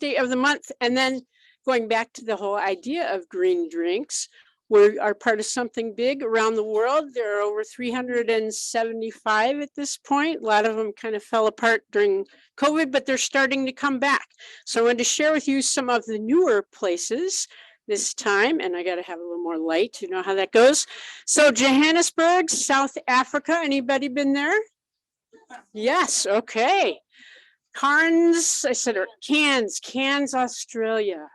Tuesday of the month. And then going back to the whole idea of green drinks, we are part of something big around the world. There are over 375 at this point. A lot of them kind of fell apart during COVID, but they're starting to come back. So I wanted to share with you some of the newer places this time, and I got to have a little more light. You know how that goes. So Johannesburg, South Africa. Anybody been there? Yes. Okay. Cairns, I said, or Cairns, Australia.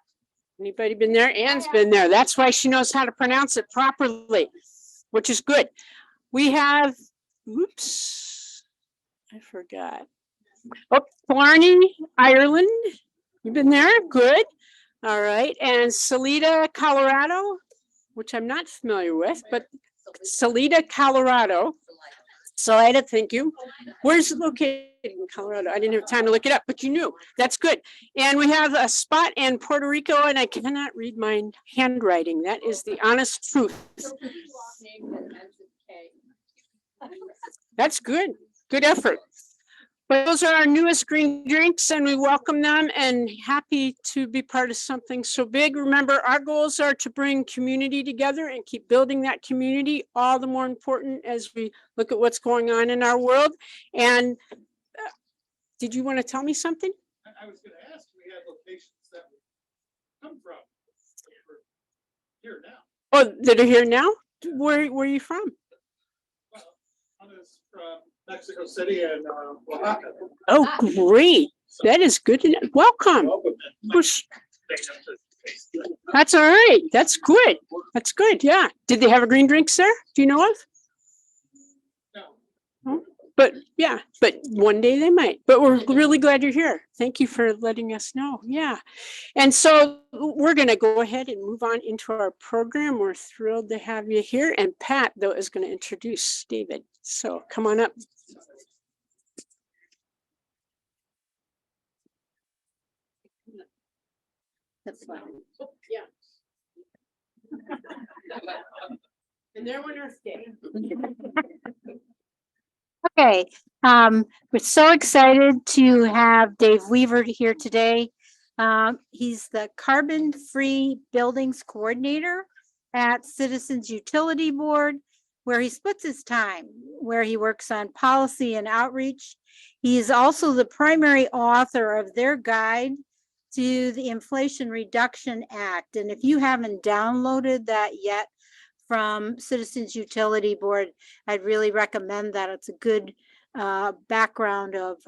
Anybody been there? Anne's been there. That's why she knows how to pronounce it properly, which is good. We have, oops, I forgot. Oh, Blarney, Ireland. You've been there? Good. All right. And Salida, Colorado, which I'm not familiar with, but Salida, Colorado. Salida, thank you. Where's it located in Colorado? I didn't have time to look it up, but you knew. That's good. And we have a spot in Puerto Rico, and I cannot read my handwriting. That is the honest truth. That's good. Good effort. But those are our newest green drinks, and we welcome them and happy to be part of something so big. Remember, our goals are to bring community together and keep building that community, all the more important as we look at what's going on in our world. And did you want to tell me something? I was going to ask, we had locations that would come from. We're here now. Oh, that are here now? Where are you from? Well, one is from Mexico City and Oaxaca. Oh, great. That is good. Welcome. That's all right. That's good. That's good. Yeah. Did they have a green drinks there? Do you know of? No. But yeah, but one day they might. But we're really glad you're here. Thank you for letting us know. Yeah. And so we're going to go ahead and move on into our program. We're thrilled to have you here. And Pat, though, is going to introduce David. So come on up. That's fine. Yeah. And there went Earth Day. Okay, we're so excited to have Dave Weaver here today. He's the carbon-free buildings coordinator at Citizens Utility Board, where he splits his time, where he works on policy and outreach. He is also the primary author of their guide to the Inflation Reduction Act. And if you haven't downloaded that yet from Citizens Utility Board, I'd really recommend that. It's a good background of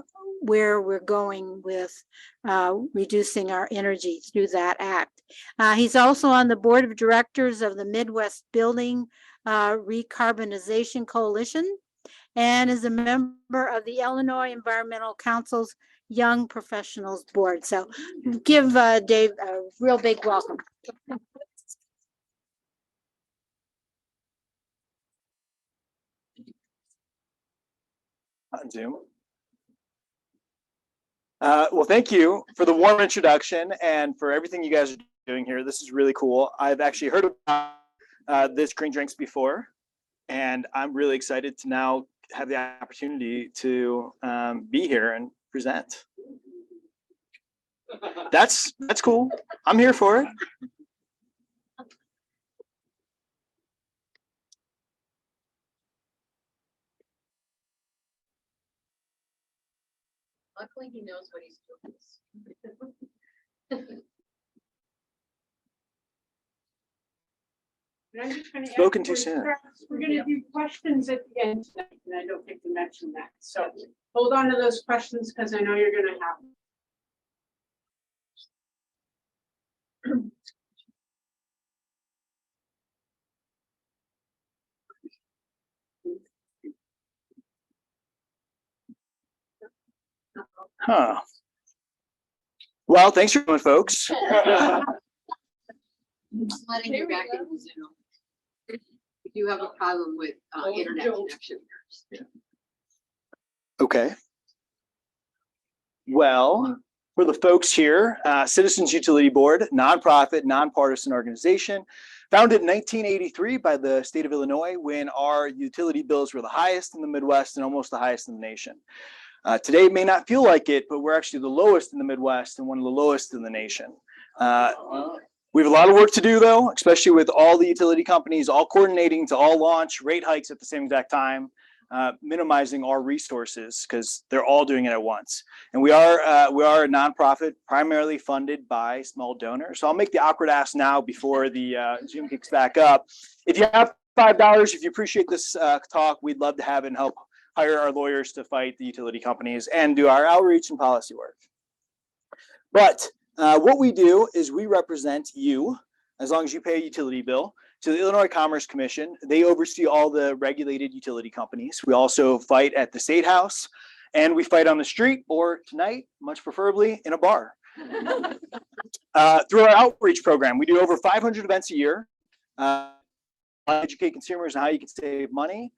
where we're going with reducing our energy through that act. He's also on the board of directors of the Midwest Building Recarbonization Coalition and is a member of the Illinois Environmental Council's Young Professionals Board. So give Dave a real big welcome. On Zoom. Well, thank you for the warm introduction and for everything you guys are doing here. This is really cool. I've actually heard about this green drinks before, and I'm really excited to now have the opportunity to be here and present. That's cool. I'm here for it. Luckily, he knows what he's doing. Spoken too soon. We're going to do questions at the end tonight, and I don't think to mention that. So hold on to those questions because I know you're going to have them. Huh. Well, thanks for coming, folks. Letting you back into Zoom. If you have a problem with internet connection. Okay. Well, for the folks here, Citizens Utility Board, nonprofit, nonpartisan organization, founded in 1983 by the state of Illinois when our utility bills were the highest in the Midwest and almost the highest in the nation. Today it may not feel like it, but we're actually the lowest in the Midwest and one of the lowest in the nation. We have a lot of work to do, though, especially with all the utility companies all coordinating to all launch rate hikes at the same exact time, minimizing our resources because they're all doing it at once. And we are a nonprofit primarily funded by small donors. So I'll make the awkward ask now before the Zoom kicks back up. If you have $5, if you appreciate this talk, we'd love to have it and help hire our lawyers to fight the utility companies and do our outreach and policy work. But what we do is we represent you, as long as you pay a utility bill, to the Illinois Commerce Commission. They oversee all the regulated utility companies. We also fight at the State House, and we fight on the street, or tonight, much preferably, in a bar. Through our outreach program, we do over 500 events a year. Educate consumers on how you can save money.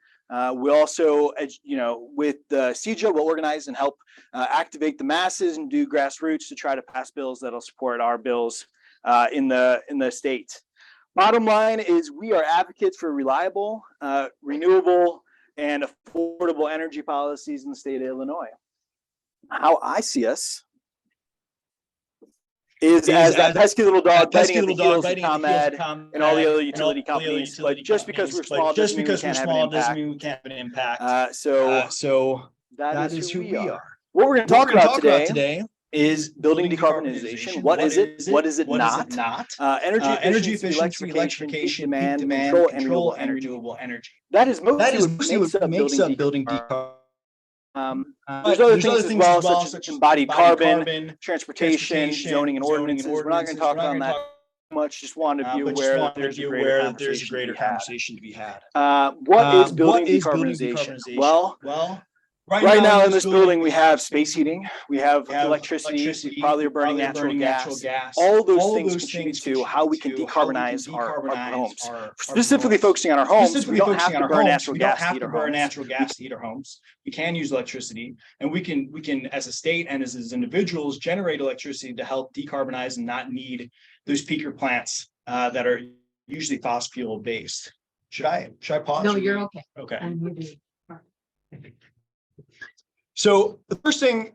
We also, with the CEJA, we'll organize and help activate the masses and do grassroots to try to pass bills that'll support our bills in the state. Bottom line is we are advocates for reliable, renewable, and affordable energy policies in the state of Illinois. How I see us is as that pesky little dog biting at the heels of ComEd and all the other utility companies. But just because we're small doesn't mean we can't have an impact. So that is who we are. What we're going to talk about today is building decarbonization. What is it? What is it not? Energy efficiency, electrification, peak demand, control, and renewable energy. That is mostly what makes up building decarbonization. There's other things as well, such as embodied carbon, transportation, zoning, and ordinances. We're not going to talk on that much. Just wanted to be aware that there's a greater conversation to be had. What is building decarbonization? Well, right now in this building, we have space heating, we have electricity, we probably are burning natural gas. All those things contribute to how we can decarbonize our homes. Specifically focusing on our homes, we don't have to burn natural gas to heat our homes. We can use electricity, and we can, as a state and as individuals, generate electricity to help decarbonize and not need those peaker plants that are usually fossil fuel based. Should I pause? No, you're okay. Okay. So the first thing,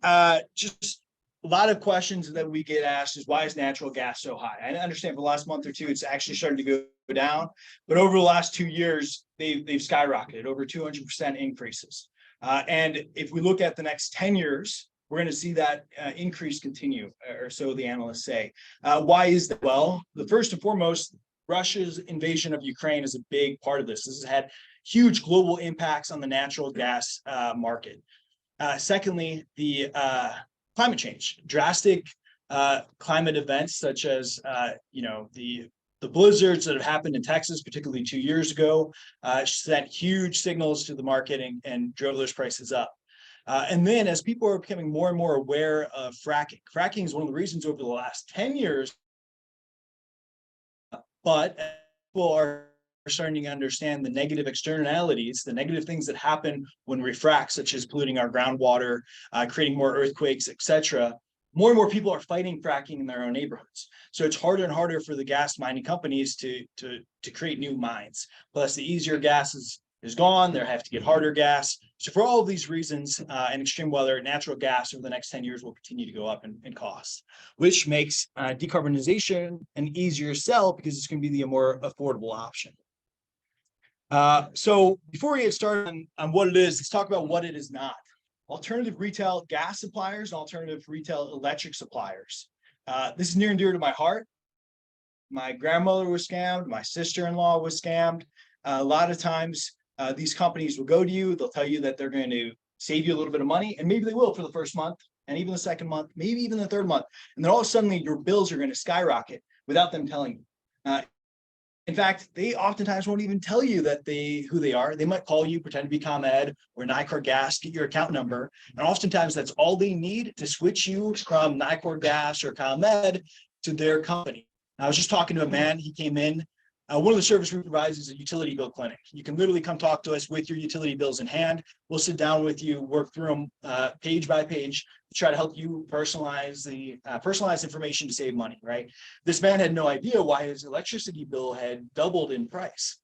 just a lot of questions that we get asked is, why is natural gas so high? I understand for the last month or two, it's actually starting to go down, but over the last 2 years, they've skyrocketed, over 200% increases. And if we look at the next 10 years, we're going to see that increase continue, or so the analysts say. Why is that? Well, the first and foremost, Russia's invasion of Ukraine is a big part of this. This has had huge global impacts on the natural gas market. Secondly, the climate change, drastic climate events such as the blizzards that have happened in Texas, particularly 2 years ago, sent huge signals to the market and drove those prices up. And then as people are becoming more and more aware of fracking is one of the reasons over the last 10 years, but people are starting to understand the negative externalities, the negative things that happen when we frack, such as polluting our groundwater, creating more earthquakes, etc. More and more people are fighting fracking in their own neighborhoods. So it's harder and harder for the gas mining companies to create new mines. Plus, the easier gas is gone. They have to get harder gas. So for all of these reasons, and extreme weather, natural gas over the next 10 years will continue to go up in cost, which makes decarbonization an easier sell because it's going to be the more affordable option. So before we get started on what it is, let's talk about what it is not. Alternative retail gas suppliers and alternative retail electric suppliers. This is near and dear to my heart. My grandmother was scammed. My sister-in-law was scammed. A lot of times, these companies will go to you. They'll tell you that they're going to save you a little bit of money, and maybe they will for the first month, and even the second month, maybe even the third month. And then all of a sudden, your bills are going to skyrocket without them telling you. In fact, they oftentimes won't even tell you who they are. They might call you, pretend to be ComEd or Nicor Gas, get your account number. And oftentimes that's all they need to switch you from Nicor Gas or ComEd to their company. I was just talking to a man, he came in. One of the services we provide is a utility bill clinic. You can literally come talk to us with your utility bills in hand. We'll sit down with you, work through them page by page, to try to help you personalize the personalized information to save money, right? This man had no idea why his electricity bill had doubled in price.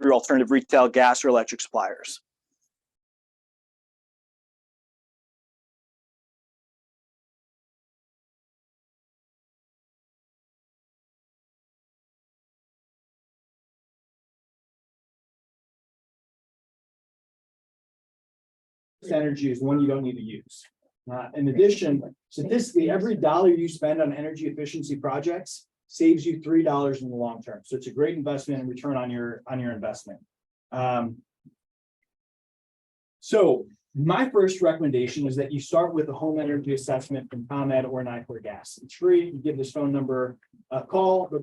through alternative retail gas or electric suppliers. Energy is one you don't need to use. In addition, statistically, every dollar you spend on energy efficiency projects saves you $3 in the long term. So it's a great investment and return on your investment. So my first recommendation is that you start with a home energy assessment from ComEd or Nicor Gas. It's free. You give this phone number a call. They'll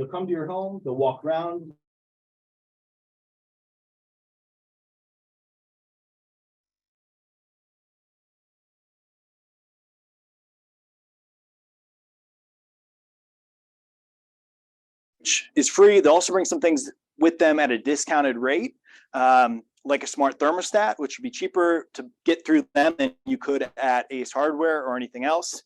come to your home. They'll walk around. Is free. They also bring some things with them at a discounted rate, like a smart thermostat, which would be cheaper to get through them than you could at Ace Hardware or anything else.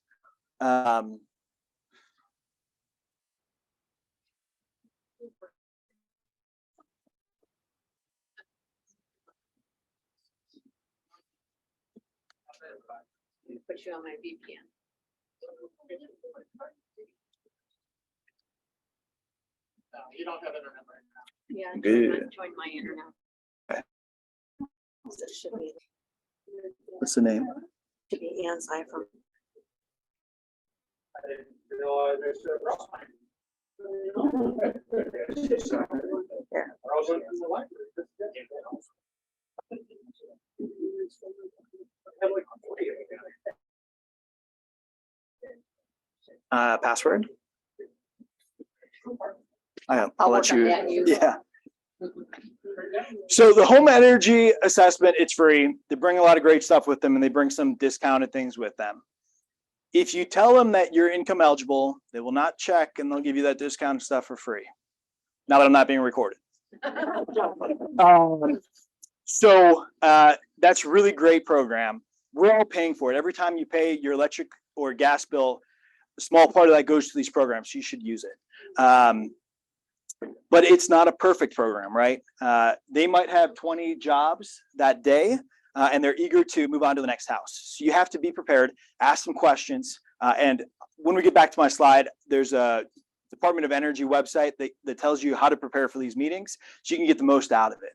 Put you on my VPN. You don't have internet right now. Yeah. Good. Join my internet. Okay. So it should be, What's the name? should be Ann's iPhone. I didn't realize there's a cross line. I was looking in the library. Password? I'll I'll let work on you. that, you- Yeah. So the home energy assessment, it's free. They bring a lot of great stuff with them and they bring some discounted things with them. If you tell them that you're income eligible, they will not check and they'll give you that discounted stuff for free. Now that I'm not being recorded. So that's a really great program. We're all paying for it. Every time you pay your electric or gas bill, a small part of that goes to these programs. So you should use it. But it's not a perfect program, right? They might have 20 jobs that day and they're eager to move on to the next house. So you have to be prepared, ask some questions. And when we get back to my slide, there's a Department of Energy website that tells you how to prepare for these meetings so you can get the most out of it.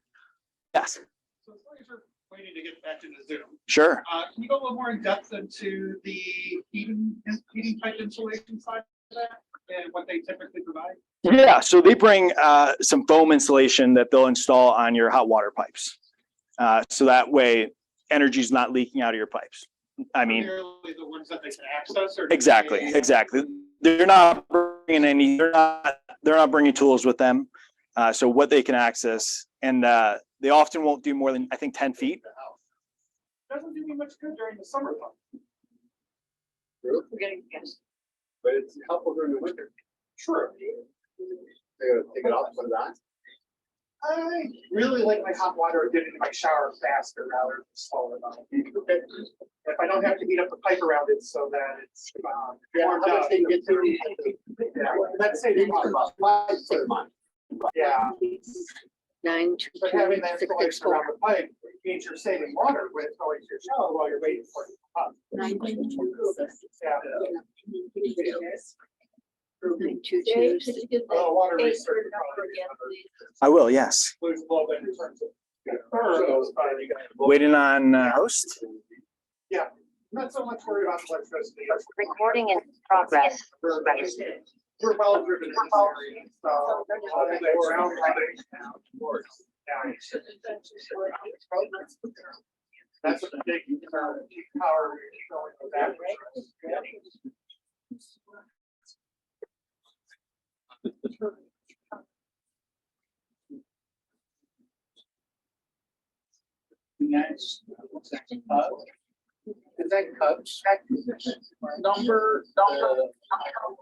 Yes. So as long as you're waiting to get back into Zoom, Sure. can you go a little more in depth into the heating type insulation side of that and what they typically provide? Yeah, so they bring some foam insulation that they'll install on your hot water pipes. So that way energy is not leaking out of your pipes. I mean, Primarily the ones that they can access or exactly. They're not bringing they're not bringing tools with them. So what they can access, and they often won't do more than, I think, 10 feet. Doesn't do me much good during the summertime. We're getting, yes. But it's helpful during the winter. True. They're gonna take it off, put it on. I really like my hot water to get into my shower faster rather than slower. If I don't have to heat up the pipe around it so that it's warmed up. Yeah, that's saving water. Yeah, 9 but having that installation around the pipe means you're saving water when it's going to your shower while you're waiting for it to come up. 9 Yeah. Water research. I will, yes. Lose a little bit in terms of. Waiting on host. Yeah, not so much worried about electricity. Recording in progress. We're well driven in this area, so. We're out That's what the big power showing of that. Next. Is that Cubs? Number.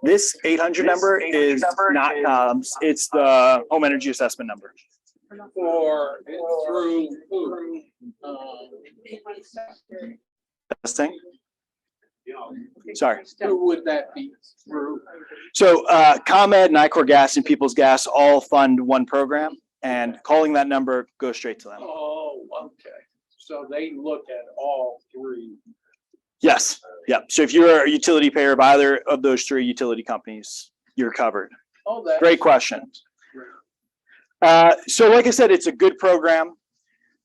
This 800 number is not Cobb's. It's the home energy assessment number. Or through. Testing. Sorry. Who would that be through? So ComEd, Nicor Gas, and People's Gas all fund one program, and calling that number goes straight to them. Oh, okay. So they look at all three. Yes. Yep. So if you're a utility payer of either of those three utility companies, you're covered. Oh, that's Great question. great. So like I said, it's a good program,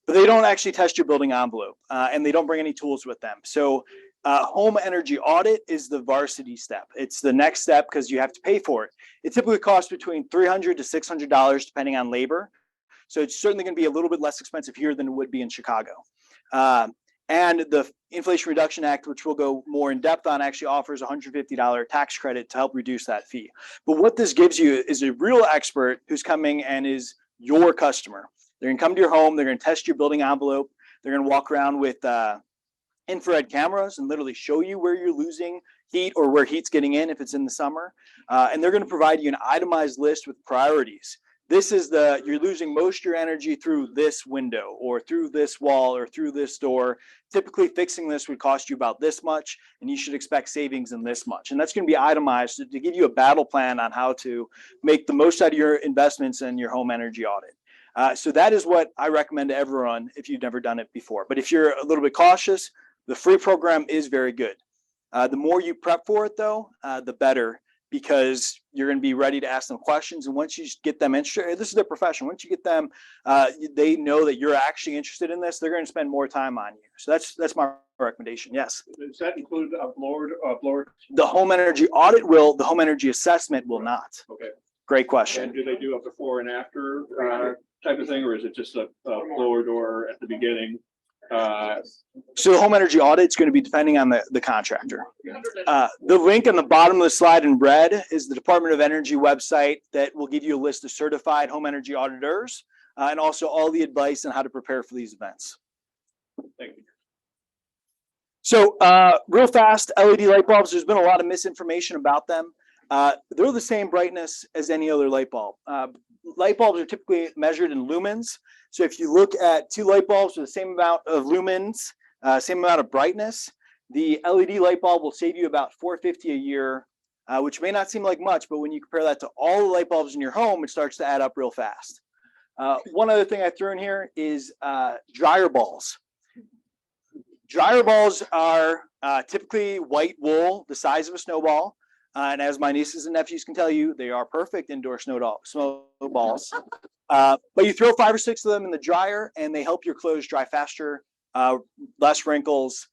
but they don't actually test your building envelope, and they don't bring any tools with them. So home energy audit is the varsity step. It's the next step because you have to pay for it. It typically costs between $300 to $600 depending on labor. So it's certainly going to be a little bit less expensive here than it would be in Chicago. And the Inflation Reduction Act, which we'll go more in depth on, actually offers a $150 tax credit to help reduce that fee. But what this gives you is a real expert who's coming and is your customer. They're going to come to your home. They're going to test your building envelope. They're going to walk around with infrared cameras and literally show you where you're losing heat or where heat's getting in if it's in the summer. And they're going to provide you an itemized list with priorities. This is you're losing most of your energy through this window or through this wall or through this door. Typically fixing this would cost you about this much, and you should expect savings in this much. And that's going to be itemized to give you a battle plan on how to make the most out of your investments in your home energy audit. So that is what I recommend to everyone if you've never done it before. But if you're a little bit cautious, the free program is very good. The more you prep for it, though, the better, because you're going to be ready to ask them questions. And once you get them interested, this is their profession. Once you get them, they know that you're actually interested in this. They're going to spend more time on you. So that's my recommendation. Yes. Does that include a blower? The home energy audit will. The home energy assessment will not. Okay. Great question. And do they do a before and after type of thing, or is it just a blower door at the beginning? So the home energy audit is going to be depending on the contractor. The link on the bottom of the slide in red is the Department of Energy website that will give you a list of certified home energy auditors and also all the advice on how to prepare for these events. Thank you. So real fast, LED light bulbs, there's been a lot of misinformation about them. They're the same brightness as any other light bulb. Light bulbs are typically measured in lumens. So if you look at two light bulbs with the same amount of lumens, same amount of brightness, the LED light bulb will save you about $450 a year, which may not seem like much, but when you compare that to all the light bulbs in your home, it starts to add up real fast. One other thing I threw in here is dryer balls. Dryer balls are typically white wool, the size of a snowball. And as my nieces and nephews can tell you, they are perfect indoor snowballs. But you throw 5 or 6 of them in the dryer and they help your clothes dry faster, less wrinkles,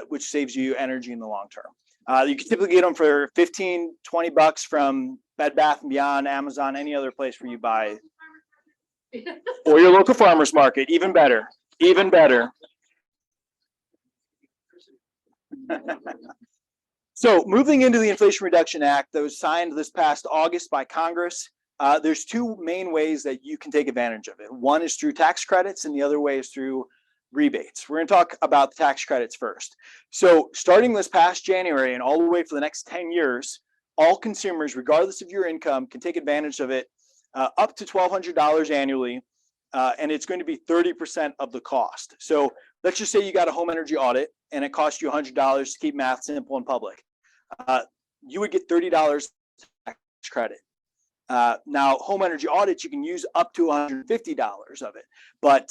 which saves you energy in the long term. You can typically get them for $15, $20 from Bed Bath & Beyond, Amazon, any other place where you buy, or your local farmer's market, even better, even better. So moving into the Inflation Reduction Act that was signed this past August by Congress, there's 2 main ways that you can take advantage of it. One is through tax credits and the other way is through rebates. We're going to talk about the tax credits first. So starting this past January and all the way for the next 10 years, all consumers, regardless of your income, can take advantage of it up to $1,200 annually, and it's going to be 30% of the cost. So let's just say you got a home energy audit and it costs you $100 to keep math simple in public. You would get $30 tax credit. Now, home energy audits, you can use up to $150 of it. But,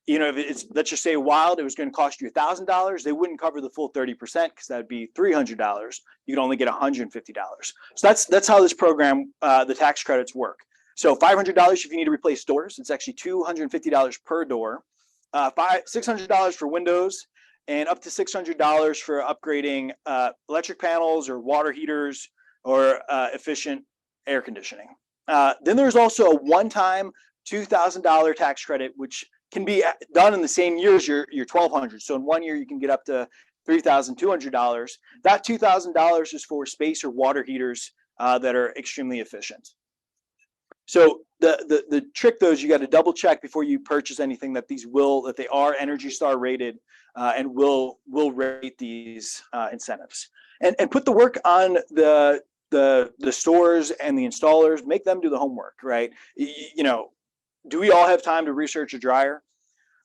you know, if it's, let's just say wild, it was going to cost you $1,000, they wouldn't cover the full 30% because that would be $300. You could only get $150. So that's how this program, the tax credits work. So $500 if you need to replace doors. It's actually $250 per door. $600 for windows, and up to $600 for upgrading electric panels or water heaters or efficient air conditioning. Then there's also a one-time $2,000 tax credit, which can be done in the same year as your $1,200. So in 1 year, you can get up to $3,200. That $2,000 is for space or water heaters that are extremely efficient. So the trick though is you got to double check before you purchase anything that they are Energy Star rated and will rate these incentives, and put the work on the stores and the installers. Make them do the homework, right? You know, do we all have time to research a dryer?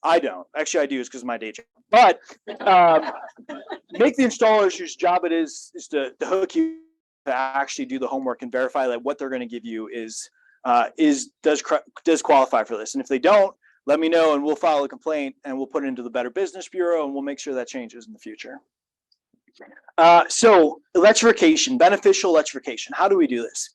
I don't. Actually, I do, is because of my day job. But make the installers whose job it is to hook you to actually do the homework and verify that what they're going to give you is does qualify for this. And if they don't, let me know and we'll file a complaint and we'll put it into the Better Business Bureau and we'll make sure that changes in the future. So electrification, beneficial electrification. How do we do this?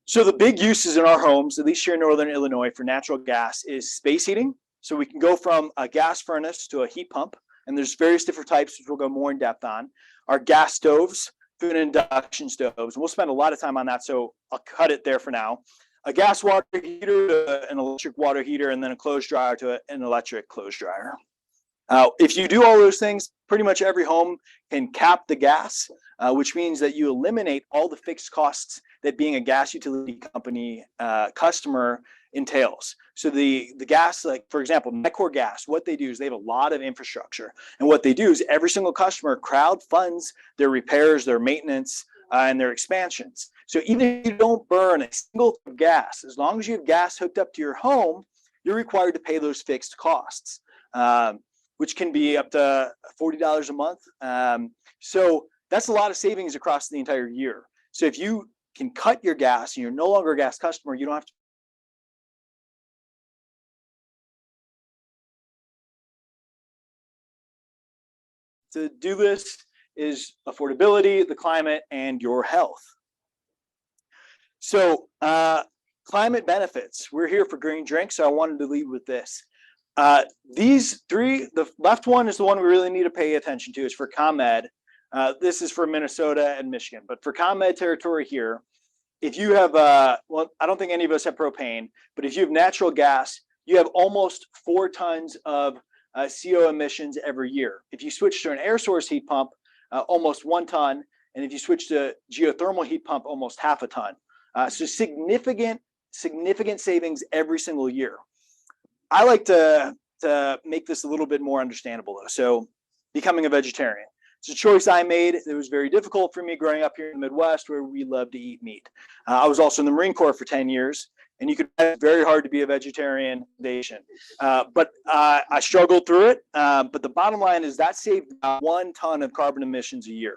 So the big uses in our homes, at least here in Northern Illinois, for natural gas is space heating. So we can go from a gas furnace to a heat pump, and there's various different types, which we'll go more in depth on. Our gas stoves, food and induction stoves, and we'll spend a lot of time on that, so I'll cut it there for now. A gas water heater to an electric water heater, and then a clothes dryer to an electric clothes dryer. If you do all those things, pretty much every home can cap the gas, which means that you eliminate all the fixed costs that being a gas utility company customer entails. So the gas, like for example, Nicor Gas, what they do is they have a lot of infrastructure. And what they do is every single customer crowd funds their repairs, their maintenance, and their expansions. So even if you don't burn a single gas, as long as you have gas hooked up to your home, you're required to pay those fixed costs, which can be up to $40 a month. So that's a lot of savings across the entire year. So if you can cut your gas and you're no longer a gas customer, you don't have to do this is affordability, the climate, and your health. So climate benefits. We're here for green drinks, so I wanted to lead with this. These three, the left one is the one we really need to pay attention to. It's for ComEd. This is for Minnesota and Michigan, but for ComEd territory here, if you have, well, I don't think any of us have propane, but if you have natural gas, you have almost 4 tons of CO emissions every year. If you switch to an air source heat pump, almost 1 ton. And if you switch to geothermal heat pump, almost half a ton. So significant savings every single year. I like to make this a little bit more understandable though. So becoming a vegetarian. It's a choice I made. It was very difficult for me growing up here in the Midwest where we love to eat meat. I was also in the Marine Corps for 10 years. And you could find it very hard to be a vegetarian nation. But I struggled through it. But the bottom line is that saved 1 ton of carbon emissions a year.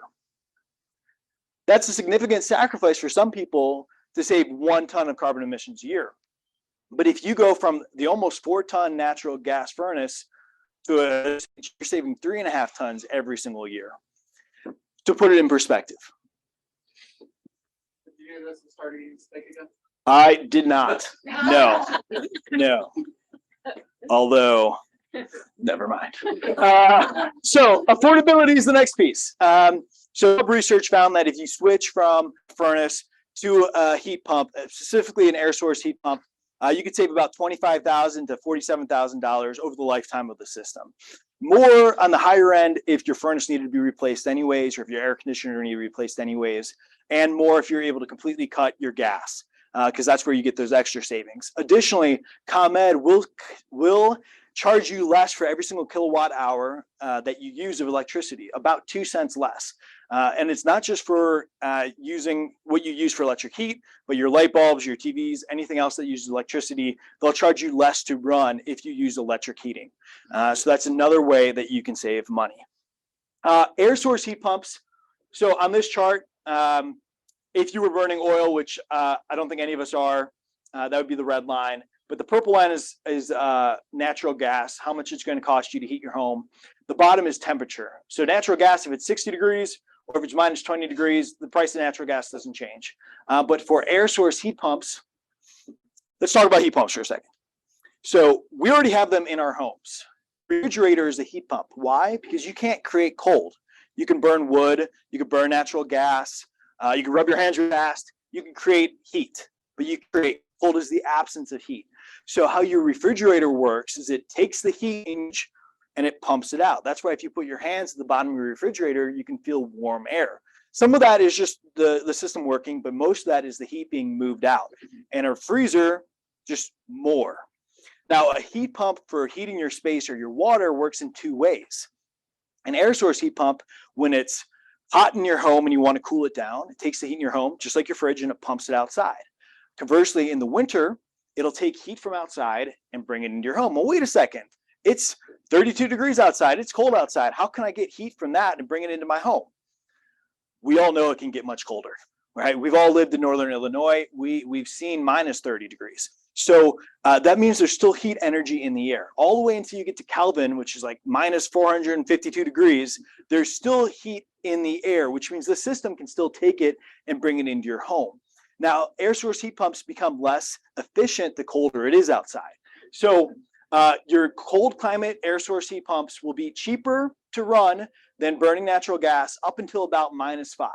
That's a significant sacrifice for some people to save 1 ton of carbon emissions a year. But if you go from the almost 4-ton natural gas furnace to you're saving 3.5 tons every single year. To put it in perspective. Did you do this and start eating steak again? I did not. No. Although, never mind. So affordability is the next piece. So research found that if you switch from furnace to a heat pump, specifically an air source heat pump, you could save about $25,000 to $47,000 over the lifetime of the system. More on the higher end if your furnace needed to be replaced anyways, or if your air conditioner needed to be replaced anyways, and more if you're able to completely cut your gas. Because that's where you get those extra savings. Additionally, ComEd will charge you less for every single kilowatt hour that you use of electricity, about 2 cents less. And it's not just for using what you use for electric heat, but your light bulbs, your TVs, anything else that uses electricity, they'll charge you less to run if you use electric heating. So that's another way that you can save money. Air source heat pumps. So on this chart, if you were burning oil, which I don't think any of us are, that would be the red line. But the purple line is natural gas, how much it's going to cost you to heat your home. The bottom is temperature. So natural gas, if it's 60 degrees or if it's minus 20 degrees, the price of natural gas doesn't change. But for air source heat pumps, let's talk about heat pumps for a second. So we already have them in our homes. Refrigerator is a heat pump. Why? Because you can't create cold. You can burn wood, you can burn natural gas, you can rub your hands really fast, you can create heat, but you create cold is the absence of heat. So how your refrigerator works is it takes the heat and it pumps it out. That's why if you put your hands at the bottom of your refrigerator, you can feel warm air. Some of that is just the system working, but most of that is the heat being moved out. And a freezer, just more. Now, a heat pump for heating your space or your water works in 2 ways. An air source heat pump, when it's hot in your home and you want to cool it down, it takes the heat in your home, just like your fridge, and it pumps it outside. Conversely, in the winter, it'll take heat from outside and bring it into your home. Well, wait a second. It's 32 degrees outside. It's cold outside. How can I get heat from that and bring it into my home? We all know it can get much colder. right? We've all lived in Northern Illinois. We've seen minus 30 degrees. So that means there's still heat energy in the air. All the way until you get to Kelvin, which is like minus 452 degrees, there's still heat in the air, which means the system can still take it and bring it into your home. Now, air source heat pumps become less efficient the colder it is outside. So your cold climate air source heat pumps will be cheaper to run than burning natural gas up until about -5.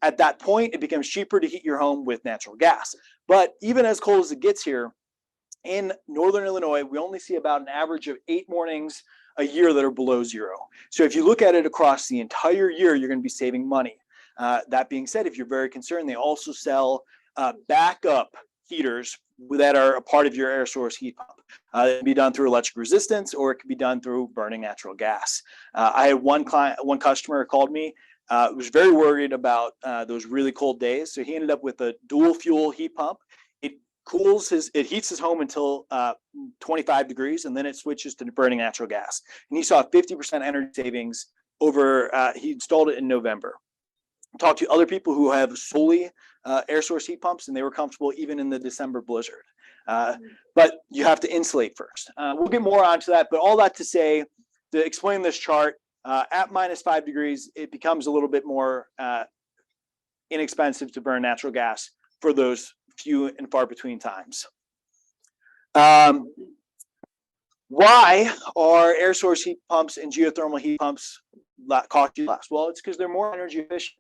At that point, it becomes cheaper to heat your home with natural gas. But even as cold as it gets here, in Northern Illinois, we only see about an average of 8 mornings a year that are below 0. So if you look at it across the entire year, you're going to be saving money. That being said, if you're very concerned, they also sell backup heaters that are a part of your air source heat pump. It can be done through electric resistance, or it can be done through burning natural gas. I had one customer called me, was very worried about those really cold days. So he ended up with a dual fuel heat pump. It heats his home until 25 degrees, and then it switches to burning natural gas. And he saw 50% energy savings over, he installed it in November. Talked to other people who have solely air source heat pumps, and they were comfortable even in the December blizzard. But you have to insulate first. We'll get more onto that, but all that to say, to explain this chart, at -5 degrees, it becomes a little bit more inexpensive to burn natural gas for those few and far between times. Why are air source heat pumps and geothermal heat pumps cost you less? Well, it's because they're more energy efficient.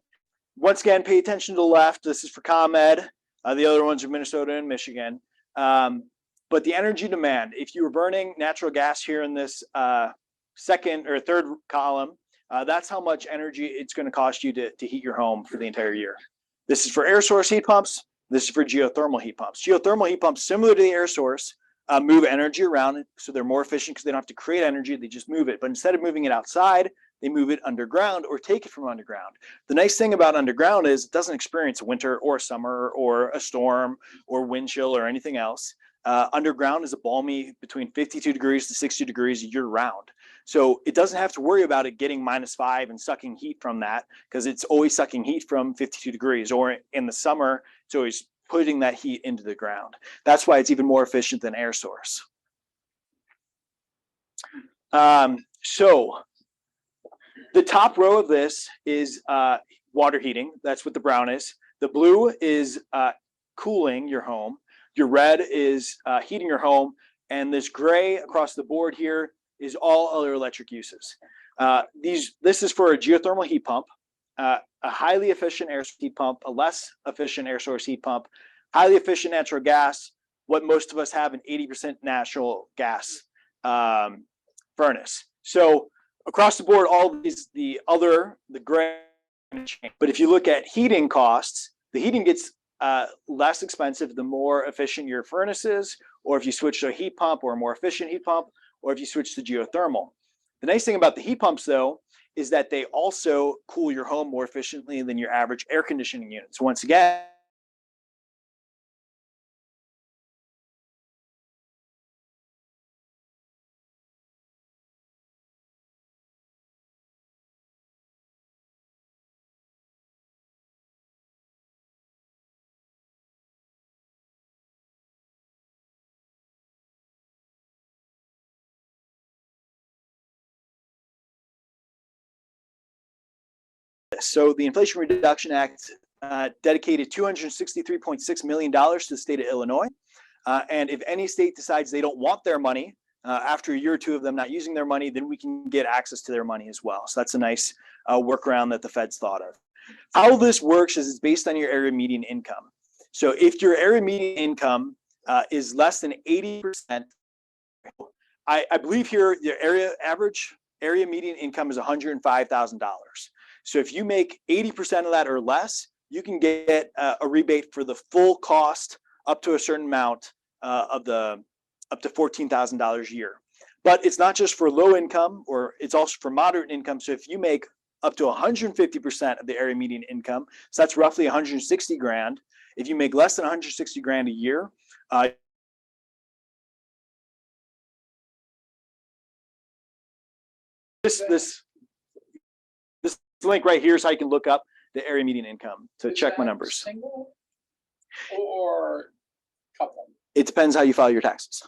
Once again, pay attention to the left. This is for ComEd. The other ones are Minnesota and Michigan. But the energy demand, if you were burning natural gas here in this second or third column, that's how much energy it's going to cost you to heat your home for the entire year. This is for air source heat pumps. This is for geothermal heat pumps. Geothermal heat pumps, similar to the air source, move energy around, so they're more efficient because they don't have to create energy, they just move it. But instead of moving it outside, they move it underground or take it from underground. The nice thing about underground is it doesn't experience winter or summer or a storm or wind chill or anything else. Underground is a balmy between 52 degrees to 60 degrees year round. So it doesn't have to worry about it getting -5 and sucking heat from that, because it's always sucking heat from 52 degrees, or in the summer, it's always putting that heat into the ground. That's why it's even more efficient than air source. So the top row of this is water heating. That's what the brown is. The blue is cooling your home. Your red is heating your home. And this gray across the board here is all other electric uses. This is for a geothermal heat pump, a highly efficient air source heat pump, a less efficient air source heat pump, highly efficient natural gas, what most of us have, an 80% natural gas furnace. So across the board, all of these, the gray, but if you look at heating costs, the heating gets less expensive the more efficient your furnace is, or if you switch to a heat pump or a more efficient heat pump, or if you switch to geothermal. The nice thing about the heat pumps, though, is that they also cool your home more efficiently than your average air conditioning units. Once again, so the Inflation Reduction Act dedicated $263.6 million to the state of Illinois. And if any state decides they don't want their money, after a year or two of them not using their money, then we can get access to their money as well. So that's a nice workaround that the feds thought of. How this works is it's based on your area median income. So if your area median income is less than 80%, I believe here the average area median income is $105,000. So if you make 80% of that or less, you can get a rebate for the full cost up to a certain amount up to $14,000 a year. But it's not just for low income, or it's also for moderate income. So if you make up to 150% of the area median income, so that's roughly 160 grand. If you make less than 160 grand a year, this link right here is how you can look up the area median income to check my numbers. Single or couple? It depends how you file your taxes.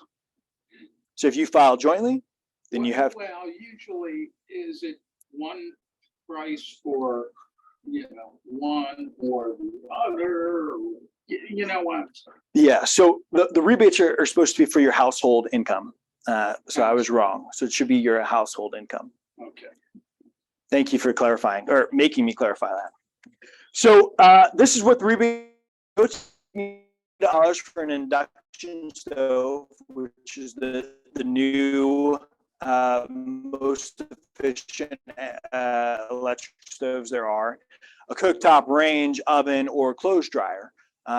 So if you file jointly, then you have, Well, usually is it one price for, one or the other? You know what? yeah. So the rebates are supposed to be for your household income. So I was wrong. So it should be your household income. Okay. Thank you for clarifying or making me clarify that. So this is what the rebate $2 for an induction stove, which is the new most efficient electric stoves there are. A cooktop, range, oven, or clothes dryer.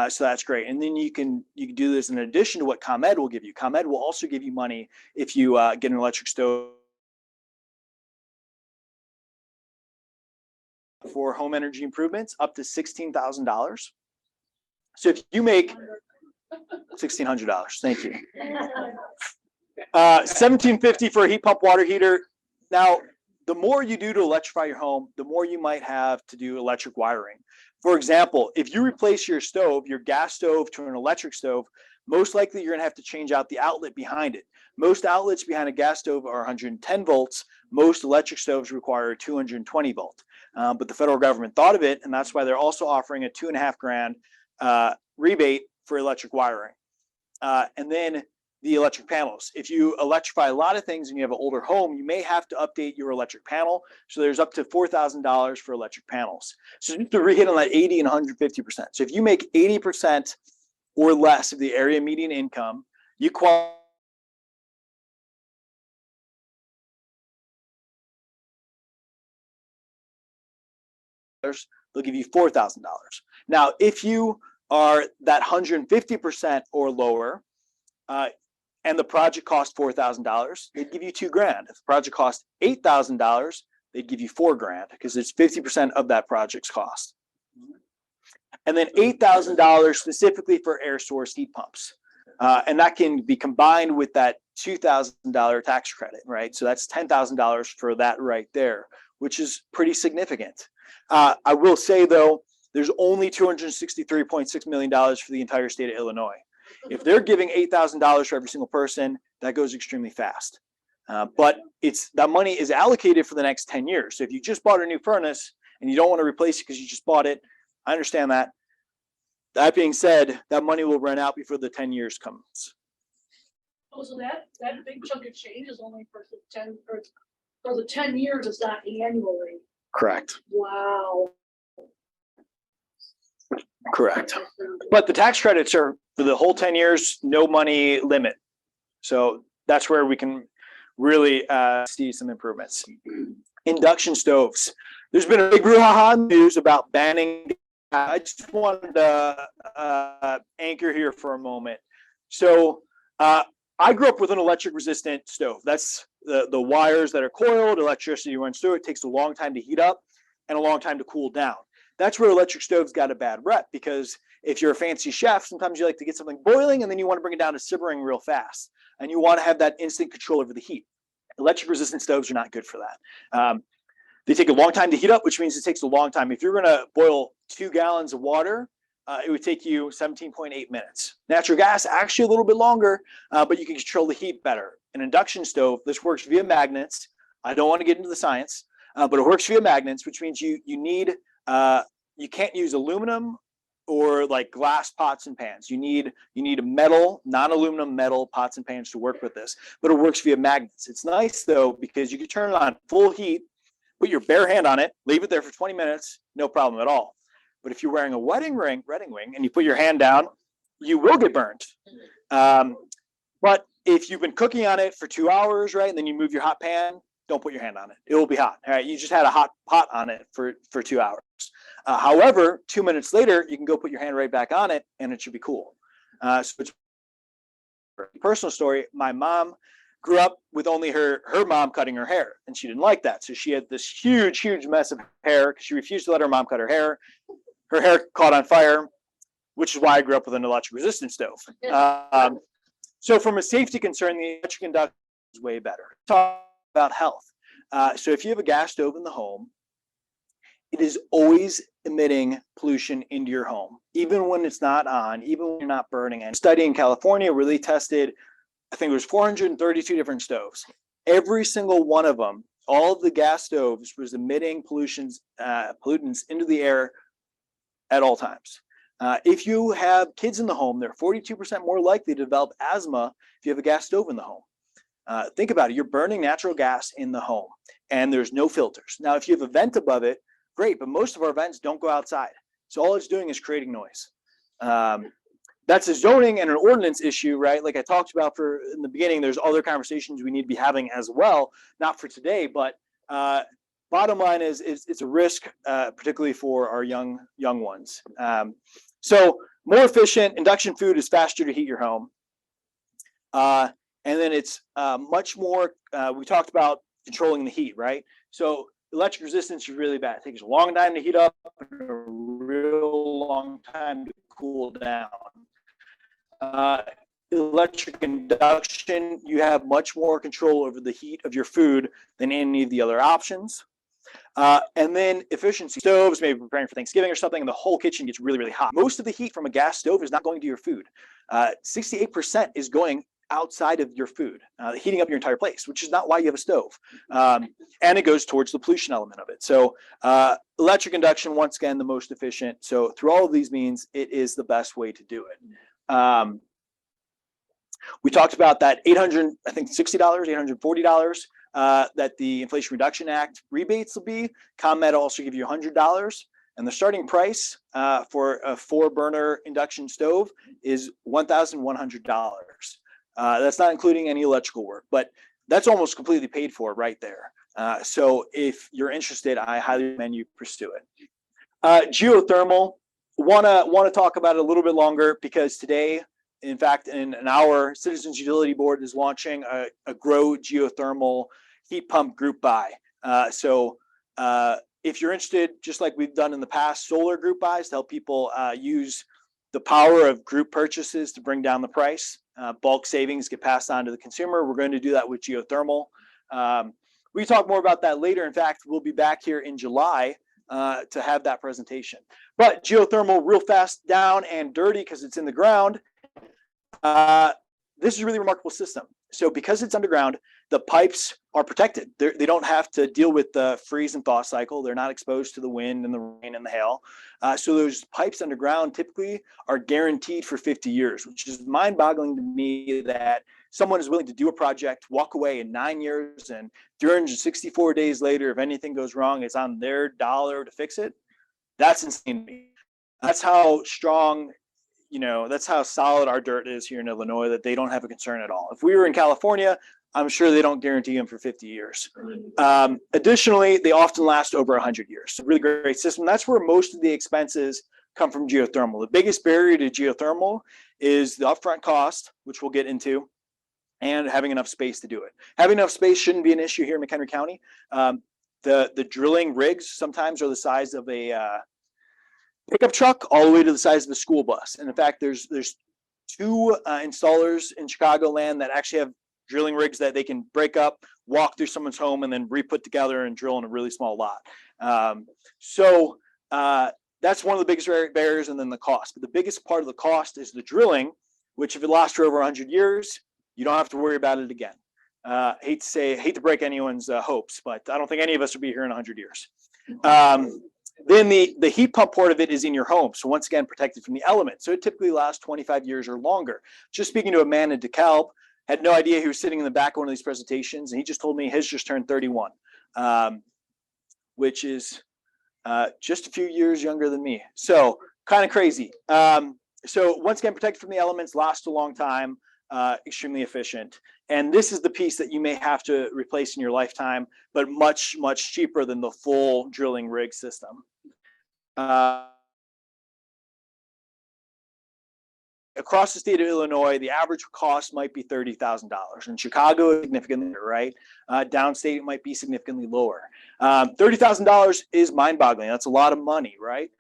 So that's great. And then you can do this in addition to what ComEd will give you. ComEd will also give you money if you get an electric stove for home energy improvements up to $16,000. So if you make $1,600, thank you. $1,750 for a heat pump water heater. Now, the more you do to electrify your home, the more you might have to do electric wiring. For example, if you replace your stove, your gas stove to an electric stove, most likely you're going to have to change out the outlet behind it. Most outlets behind a gas stove are 110 volts. Most electric stoves require 220 volt. But the federal government thought of it, and that's why they're also offering a $2.5 rebate for electric wiring. And then the electric panels. If you electrify a lot of things and you have an older home, you may have to update your electric panel. So there's up to $4,000 for electric panels. So just to re-hit on that 80 and 150%. So if you make 80% or less of the area median income, you qualify. They'll give you $4,000. Now, if you are that 150% or lower, and the project cost $4,000, they'd give you $2,000. If the project cost $8,000, they'd give you $4,000 because it's 50% of that project's cost. And then $8,000 specifically for air source heat pumps. And that can be combined with that $2,000 tax credit, right? So that's $10,000 for that right there, which is pretty significant. I will say though, there's only $263.6 million for the entire state of Illinois. If they're giving $8,000 for every single person, that goes extremely fast. But that money is allocated for the next 10 years. So if you just bought a new furnace and you don't want to replace it because you just bought it, I understand that. That being said, that money will run out before the 10 years comes. Oh, so that big chunk of change is only for the 10 or for the 10 years, it's not annually. Correct. Wow. Correct. But the tax credits are for the whole 10 years, no money limit. So that's where we can really see some improvements. Induction stoves. There's been a big brouhaha news about banning. I just wanted to anchor here for a moment. So I grew up with an electric resistant stove. That's the wires that are coiled, electricity runs through it, takes a long time to heat up and a long time to cool down. That's where electric stoves got a bad rep, because if you're a fancy chef, sometimes you like to get something boiling and then you want to bring it down to simmering real fast. And you want to have that instant control over the heat. Electric resistant stoves are not good for that. They take a long time to heat up, which means it takes a long time. If you're going to boil 2 gallons of water, it would take you 17.8 minutes. Natural gas, actually a little bit longer, but you can control the heat better. An induction stove, this works via magnets. I don't want to get into the science, but it works via magnets, which means you need, you can't use aluminum or like glass pots and pans. You need a metal, non-aluminum metal pots and pans to work with this, but it works via magnets. It's nice though, because you can turn it on full heat, put your bare hand on it, leave it there for 20 minutes, no problem at all. But if you're wearing a wedding ring, and you put your hand down, you will get burned. But if you've been cooking on it for 2 hours, right, and then you move your hot pan, don't put your hand on it. It will be hot. All right, you just had a hot pot on it for 2 hours. However, 2 minutes later, you can go put your hand right back on it, and it should be cool. So it's a personal story. My mom grew up with only her mom cutting her hair, and she didn't like that. So she had this huge mess of hair because she refused to let her mom cut her hair. Her hair caught on fire, which is why I grew up with an electric resistant stove. So from a safety concern, the electric induction is way better. Talk about health. So if you have a gas stove in the home, it is always emitting pollution into your home, even when it's not on, even when you're not burning. And a study in California where they tested, I think it was 432 different stoves. Every single one of them, all of the gas stoves was emitting pollutants into the air at all times. If you have kids in the home, they're 42% more likely to develop asthma if you have a gas stove in the home. Think about it, you're burning natural gas in the home and there's no filters. Now, if you have a vent above it, great, but most of our vents don't go outside. So all it's doing is creating noise. That's a zoning and an ordinance issue, right? Like I talked about in the beginning, there's other conversations we need to be having as well, not for today, but bottom line is it's a risk, particularly for our young ones. So more efficient, induction food is faster to heat your home. And then it's much more, we talked about controlling the heat, right? So electric resistance is really bad. It takes a long time to heat up and a real long time to cool down. Electric induction, you have much more control over the heat of your food than any of the other options. And then efficiency. Stoves, maybe preparing for Thanksgiving or something, and the whole kitchen gets really, really hot. Most of the heat from a gas stove is not going to your food. 68% is going outside of your food, heating up your entire place, which is not why you have a stove. And it goes towards the pollution element of it. So electric induction, once again, the most efficient. So through all of these means, it is the best way to do it. We talked about that $860, $840 that the Inflation Reduction Act rebates will be. ComEd will also give you $100. And the starting price for a 4-burner induction stove is $1,100. That's not including any electrical work, but that's almost completely paid for right there. So if you're interested, I highly recommend you pursue it. Geothermal, want to talk about it a little bit longer because today, in fact, in an hour, Citizens Utility Board is launching a Grow Geothermal heat pump group buy. So if you're interested, just like we've done in the past, solar group buys to help people use the power of group purchases to bring down the price. Bulk savings get passed on to the consumer. We're going to do that with geothermal. We talk more about that later. In fact, we'll be back here in July to have that presentation. But geothermal, real fast, down and dirty because it's in the ground. This is a really remarkable system. So because it's underground, the pipes are protected. They don't have to deal with the freeze and thaw cycle. They're not exposed to the wind and the rain and the hail. So those pipes underground typically are guaranteed for 50 years, which is mind-boggling to me that someone is willing to do a project, walk away in 9 years, and 364 days later, if anything goes wrong, it's on their dollar to fix it. That's insane to me. That's how strong, that's how solid our dirt is here in Illinois, that they don't have a concern at all. If we were in California, I'm sure they don't guarantee them for 50 years. Additionally, they often last over 100 years. So really great system. That's where most of the expenses come from geothermal. The biggest barrier to geothermal is the upfront cost, which we'll get into, and having enough space to do it. Having enough space shouldn't be an issue here in McHenry County. The drilling rigs sometimes are the size of a pickup truck all the way to the size of a school bus. And in fact, there's 2 installers in Chicagoland that actually have drilling rigs that they can break up, walk through someone's home, and then re-put together and drill in a really small lot. So that's one of the biggest barriers, and then the cost. But the biggest part of the cost is the drilling, which if it lasts for over 100 years, you don't have to worry about it again. Hate to break anyone's hopes, but I don't think any of us will be here in 100 years. Then the heat pump part of it is in your home. So once again, protected from the elements. So it typically lasts 25 years or longer. Just speaking to a man in DeKalb, had no idea he was sitting in the back of one of these presentations. And he just told me his just turned 31, which is just a few years younger than me. So kind of crazy. So once again, protected from the elements, lasts a long time, extremely efficient. And this is the piece that you may have to replace in your lifetime, but much, much cheaper than the full drilling rig system. Across the state of Illinois, the average cost might be $30,000. In Chicago, significantly, right? Downstate, it might be significantly lower. $30,000 is mind-boggling. That's a lot of money, right?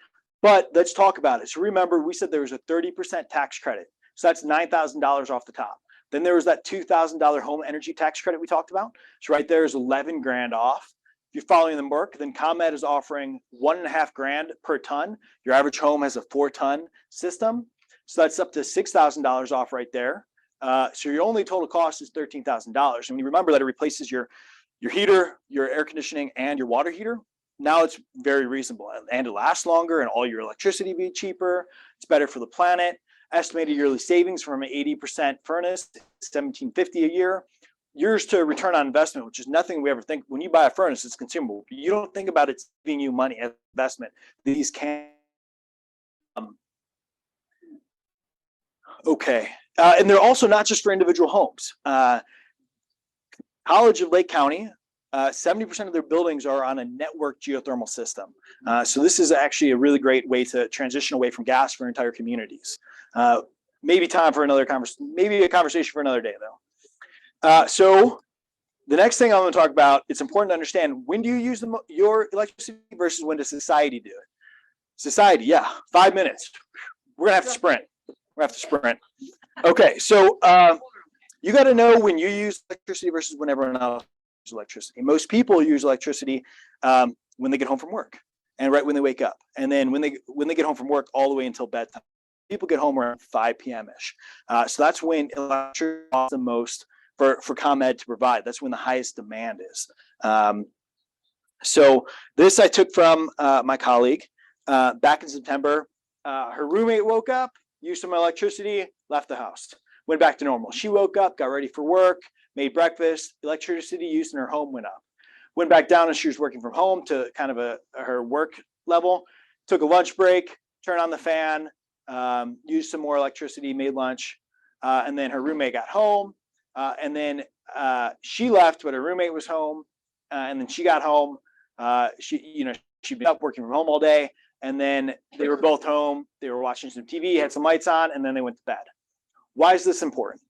But let's talk about it. So remember, we said there was a 30% tax credit. So that's $9,000 off the top. Then there was that $2,000 home energy tax credit we talked about. So right there is 11 grand off. If you're following them work, then ComEd is offering $1.5 grand per ton. Your average home has a 4-ton system. So that's up to $6,000 off right there. So your only total cost is $13,000. And you remember that it replaces your heater, your air conditioning, and your water heater. Now it's very reasonable, and it lasts longer, and all your electricity be cheaper. It's better for the planet. Estimated yearly savings from an 80% furnace, $1,750 a year. Yours to return on investment, which is nothing we ever think. When you buy a furnace, it's consumable. You don't think about it saving you money as investment. These can. Okay. And they're also not just for individual homes. College of Lake County, 70% of their buildings are on a network geothermal system. So this is actually a really great way to transition away from gas for entire communities. Maybe time for another conversation, maybe a conversation for another day though. So the next thing I'm going to talk about, it's important to understand, when do you use your electricity versus when does society do it? Society, yeah, 5 minutes. We're going to have to sprint. Okay, so you got to know when you use electricity versus when everyone else uses electricity. Most people use electricity when they get home from work and right when they wake up. And then when they get home from work all the way until bedtime. People get home around 5 p.m.-ish. So that's when electricity costs the most for ComEd to provide. That's when the highest demand is. So this I took from my colleague back in September. Her roommate woke up, used some electricity, left the house, went back to normal. She woke up, got ready for work, made breakfast. Electricity used in her home went up. Went back down as she was working from home to kind of her work level. Took a lunch break, turned on the fan, used some more electricity, made lunch, and then her roommate got home. And then she left, but her roommate was home. And then she got home. She'd been up working from home all day. And then they were both home. They were watching some TV, had some lights on, and then they went to bed. Why is this important?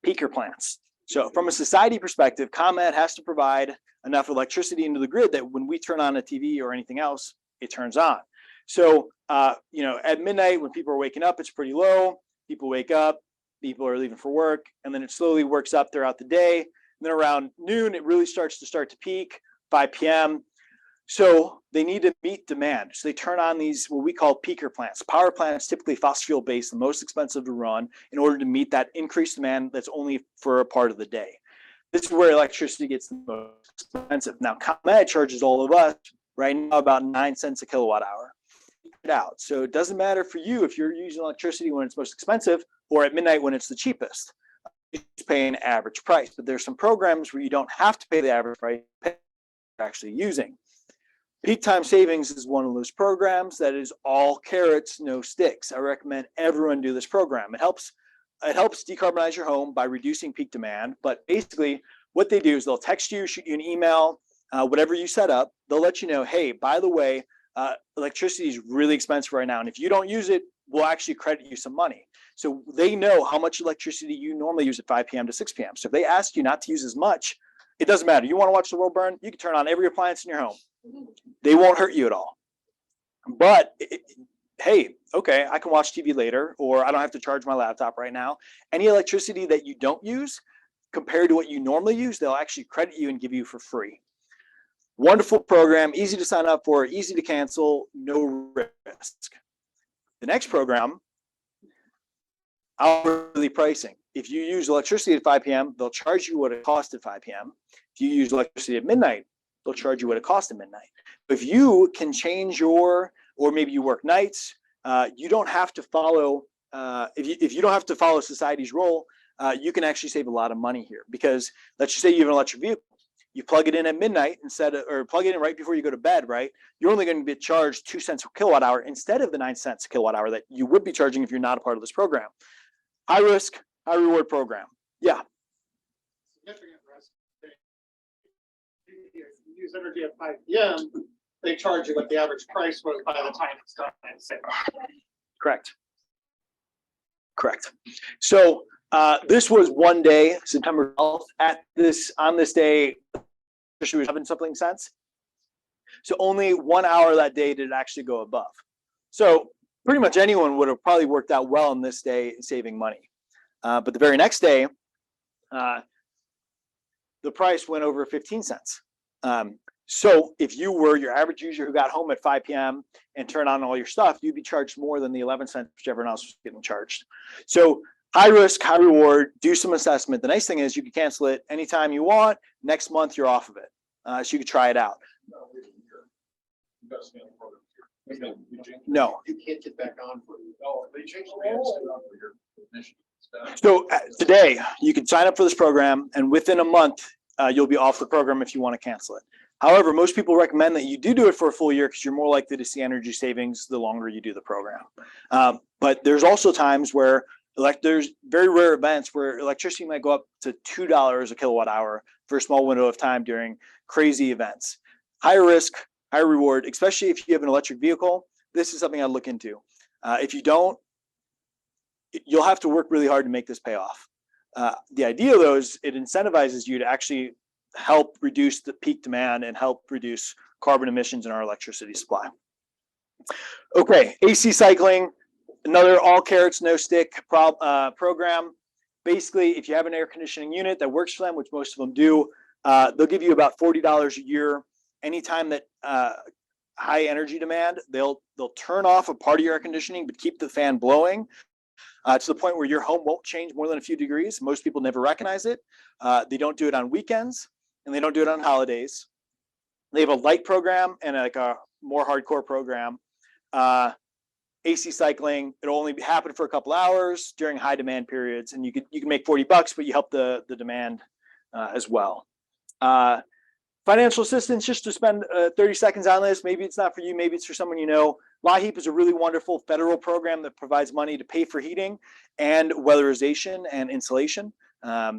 Peaker plants. So from a society perspective, ComEd has to provide enough electricity into the grid that when we turn on a TV or anything else, it turns on. So, at midnight when people are waking up, it's pretty low. People wake up, people are leaving for work, and then it slowly works up throughout the day. And then around noon, it really starts to peak, 5 p.m. So they need to meet demand. So they turn on these, what we call peaker plants. Power plants, typically fossil fuel based, the most expensive to run in order to meet that increased demand that's only for a part of the day. This is where electricity gets the most expensive. Now, ComEd charges all of us right now about 9 cents a kilowatt hour. Out. So it doesn't matter for you if you're using electricity when it's most expensive or at midnight when it's the cheapest. You just pay an average price. But there's some programs where you don't have to pay the average price you're actually using. Peak time savings is one of those programs that is all carrots, no sticks. I recommend everyone do this program. It helps decarbonize your home by reducing peak demand. But basically, what they do is they'll text you, shoot you an email, whatever you set up. They'll let you know, hey, by the way, electricity is really expensive right now, and if you don't use it, we'll actually credit you some money. So they know how much electricity you normally use at 5 p.m. to 6 p.m. So if they ask you not to use as much, it doesn't matter. You want to watch the world burn, you can turn on every appliance in your home. They won't hurt you at all. But hey, okay, I can watch TV later, or I don't have to charge my laptop right now. Any electricity that you don't use compared to what you normally use, they'll actually credit you and give you for free. Wonderful program, easy to sign up for, easy to cancel, no risk. The next program, hourly pricing. If you use electricity at 5 p.m., they'll charge you what it costs at 5 p.m. If you use electricity at midnight, they'll charge you what it costs at midnight. If you can change or maybe you work nights, you don't have to follow, if you don't have to follow society's role, you can actually save a lot of money here. Because let's just say you have an electric vehicle. You plug it in at midnight or plug it in right before you go to bed, right? You're only going to be charged 2 cents a kilowatt hour instead of the 9 cents a kilowatt hour that you would be charging if you're not a part of this program. High risk, high reward program. Yeah. Significant risk. You use energy at 5 p.m., they charge you what the average price was by the time it's done. Correct. So this was one day, September 12th. On this day, she was 7-something cents. So only 1 hour that day did it actually go above. So pretty much anyone would have probably worked out well on this day saving money. But the very next day, the price went over 15 cents. So if you were your average user who got home at 5 p.m. and turned on all your stuff, you'd be charged more than the 11 cents which everyone else was getting charged. So high risk, high reward, do some assessment. The nice thing is you can cancel it anytime you want. Next month, you're off of it. So you can try it out. No. You can't get back on for. Oh, they changed the plans for your commission. So today you can sign up for this program, and within a month, you'll be off the program if you want to cancel it. However, most people recommend that you do it for a full year because you're more likely to see energy savings the longer you do the program. But there's also times where there's very rare events where electricity might go up to $2 a kilowatt hour for a small window of time during crazy events. Higher risk, higher reward, especially if you have an electric vehicle. This is something I'd look into. If you don't, you'll have to work really hard to make this pay off. The idea, though, is it incentivizes you to actually help reduce the peak demand and help reduce carbon emissions in our electricity supply. Okay, AC cycling, another all carrots, no stick program. Basically, if you have an air conditioning unit that works for them, which most of them do, they'll give you about $40 a year. Anytime that high energy demand, they'll turn off a part of your air conditioning, but keep the fan blowing to the point where your home won't change more than a few degrees. Most people never recognize it. They don't do it on weekends, and they don't do it on holidays. They have a light program and like a more hardcore program. AC cycling, it'll only happen for a couple hours during high demand periods, and you can make $40, but you help the demand as well. Financial assistance, just to spend 30 seconds on this. Maybe it's not for you, maybe it's for someone you know. LIHEAP is a really wonderful federal program that provides money to pay for heating and weatherization and insulation.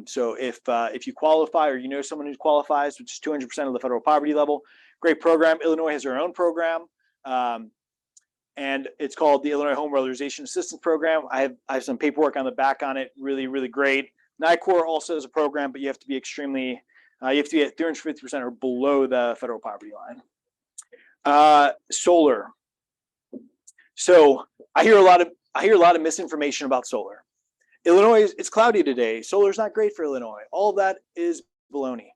So if you qualify or you know someone who qualifies, which is 200% of the federal poverty level, great program. Illinois has their own program, and it's called the Illinois Home Weatherization Assistance Program. I have some paperwork on the back on it. Really, really great. NICOR also has a program, but you have to be extremely you have to be at 350% or below the federal poverty line. Solar. So I hear a lot of misinformation about solar. Illinois, it's cloudy today. Solar is not great for Illinois. All of that is baloney.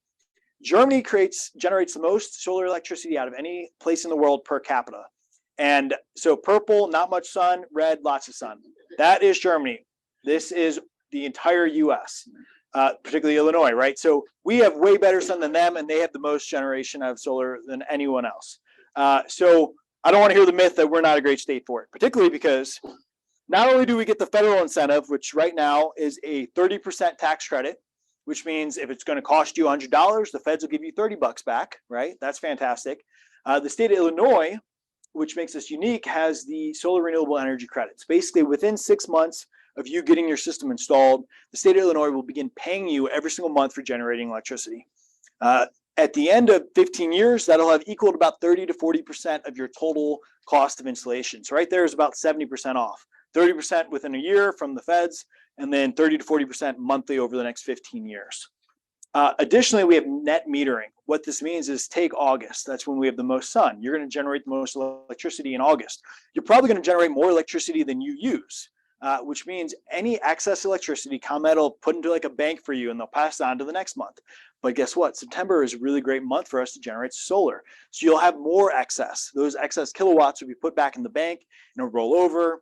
Germany generates the most solar electricity out of any place in the world per capita. And so purple, not much sun, red, lots of sun. That is Germany. This is the entire US. Particularly Illinois, right? So we have way better sun than them, and they have the most generation of solar than anyone else. So I don't want to hear the myth that we're not a great state for it, particularly because not only do we get the federal incentive, which right now is a 30% tax credit, which means if it's going to cost you $100, the feds will give you $30 back, right? That's fantastic. The state of Illinois, which makes us unique, has the solar renewable energy credits. Basically, within 6 months of you getting your system installed, the state of Illinois will begin paying you every single month for generating electricity. At the end of 15 years, that'll have equaled about 30 to 40% of your total cost of installation. So right there is about 70% off. 30% within a year from the feds, and then 30 to 40% monthly over the next 15 years. Additionally, we have net metering. What this means is take August. That's when we have the most sun. You're going to generate the most electricity in August. You're probably going to generate more electricity than you use. Which means any excess electricity, ComEd will put into like a bank for you and they'll pass it on to the next month. But guess what? September is a really great month for us to generate solar. So you'll have more excess. Those excess kilowatts will be put back in the bank and it'll roll over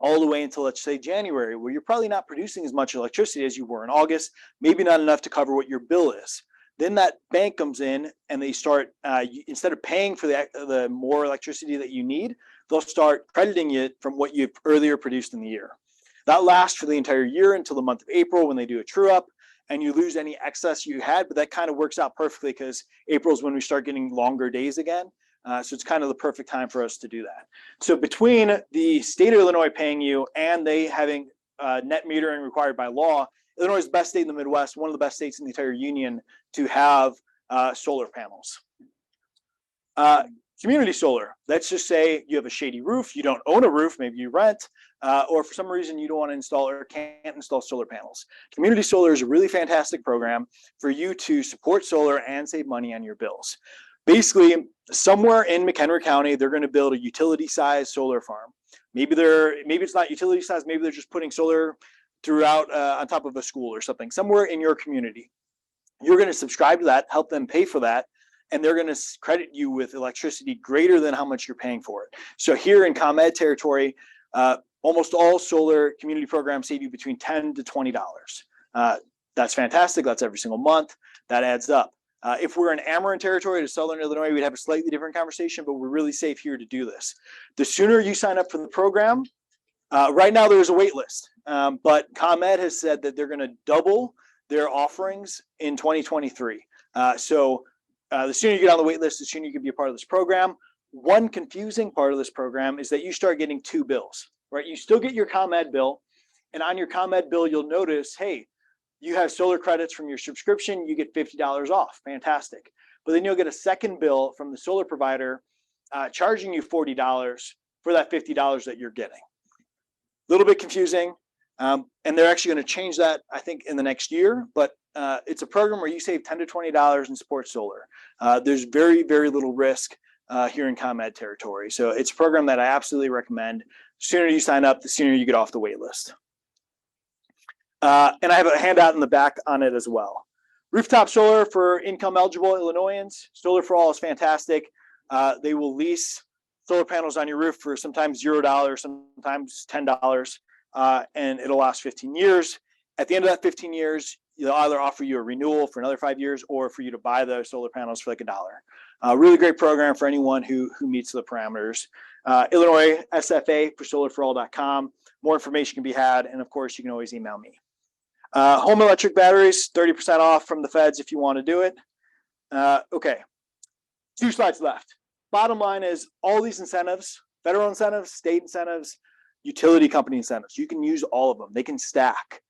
all the way until, let's say, January, where you're probably not producing as much electricity as you were in August, maybe not enough to cover what your bill is. Then that bank comes in and they start, instead of paying for the more electricity that you need, they'll start crediting it from what you've earlier produced in the year. That lasts for the entire year until the month of April when they do a true up and you lose any excess you had, but that kind of works out perfectly because April is when we start getting longer days again. So it's kind of the perfect time for us to do that. So between the state of Illinois paying you and they having net metering required by law, Illinois is the best state in the Midwest, one of the best states in the entire union to have solar panels. Community solar, let's just say you have a shady roof, you don't own a roof, maybe you rent, or for some reason you don't want to install or can't install solar panels. Community solar is a really fantastic program for you to support solar and save money on your bills. Basically, somewhere in McHenry County, they're going to build a utility-sized solar farm. Maybe it's not utility-sized, maybe they're just putting solar throughout on top of a school or something, somewhere in your community. You're going to subscribe to that, help them pay for that, and they're going to credit you with electricity greater than how much you're paying for it. So here in ComEd territory, almost all solar community programs save you between $10 to $20. That's fantastic. That's every single month. That adds up. If we're in Ameren territory to Southern Illinois, we'd have a slightly different conversation, but we're really safe here to do this. The sooner you sign up for the program, right now there's a wait list, but ComEd has said that they're going to double their offerings in 2023. So the sooner you get on the wait list, the sooner you can be a part of this program. One confusing part of this program is that you start getting two bills, right? You still get your ComEd bill, and on your ComEd bill, you'll notice, hey, you have solar credits from your subscription, you get $50 off, fantastic. But then you'll get a second bill from the solar provider charging you $40 for that $50 that you're getting. A little bit confusing, and they're actually going to change that, I think, in the next year, but it's a program where you save $10 to $20 and support solar. There's very, very little risk here in ComEd territory. So it's a program that I absolutely recommend. The sooner you sign up, the sooner you get off the wait list. And I have a handout in the back on it as well. Rooftop solar for income eligible Illinoisans. Solar for All is fantastic. They will lease solar panels on your roof for sometimes $0, sometimes $10, and it'll last 15 years. At the end of that 15 years, they'll either offer you a renewal for another 5 years or for you to buy the solar panels for like $1. Really great program for anyone who meets the parameters. Illinois SFA for solarforall.com. More information can be had, and of course, you can always email me. Home electric batteries, 30% off from the feds if you want to do it. Okay, 2 slides left. Bottom line is all these incentives, federal incentives, state incentives, utility company incentives, you can use all of them. They can stack.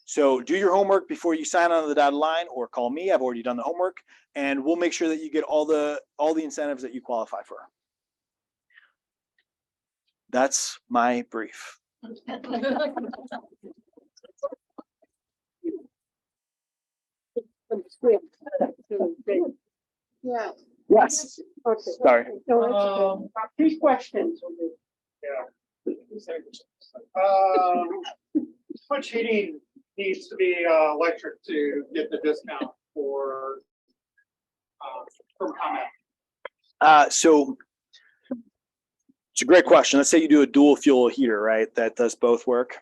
So do your homework before you sign on to the dotted line, or call me. I've already done the homework, and we'll make sure that you get all the incentives that you qualify for. That's my brief. Yeah. Yes. Okay. Sorry. So, 3 questions. Yeah. How much heating needs to be electric to get the discount for from ComEd? So it's a great question. Let's say you do a dual fuel heater, right? That does both work.